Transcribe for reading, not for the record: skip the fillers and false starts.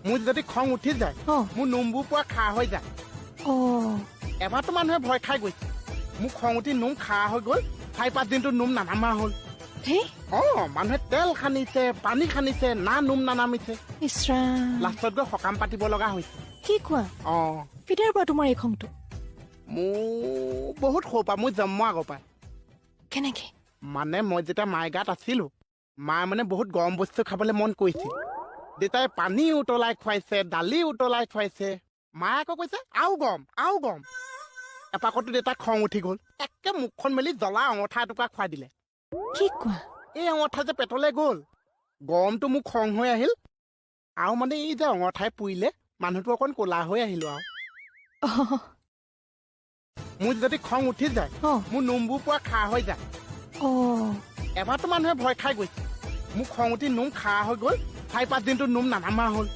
মোৰ যদি খং উঠি যায় মোৰ নোমবোৰ পুৰা খা হৈ যায় এবাৰতো মানুহে ভয় খাই গৈছে মোক খং উঠি নোম খা হৈ গ'ল 4-5 দিনটো নোম নানামা হ'ল মানুহে তেল খানিছে পানী খানিছে না নোম নানামিছে লাষ্টত গৈ সকাম পাতিব লগা হৈছে কি কোৱা কেতিয়াৰ পৰা তোমাৰ এই খংটো মোৰ বহুত সৰু পৰা মই জন্ম আগৰ পৰা কেনেকে মানে মই যেতিয়া মায়ে গাত আছিলো মায়ে মানে বহুত গৰম বস্তু খাবলৈ মন কৰিছিল দেউতাই পানী উতলাই খুৱাইছে দালি উতলাই খুৱাইছে মায়ে আকৌ কৈছে আও গৰম এপাকতো দেউতা খং উঠি গ'ল একে মুখখন মেলি জ্বলা অঙঠা এটুকুৰা খুৱাই দিলে কি কোৱা এই অঙঠা যে পেটলৈ গ'ল গৰমটো মোক খং হৈ আহিল আৰু মানে এই যে অঙঠাই পুৰিলে মানুহটো অকণ ক'লা হৈ আহিলো আৰু মোৰ যদি খং উঠি যায় মোৰ নোমবোৰ পুৰা খা হৈ যায় এবাৰতো মানুহে ভয় খাই গৈছে মোক খং উঠি নোম খা হৈ গ'ল 4-5 দিনটো নোম নানামা হ'ল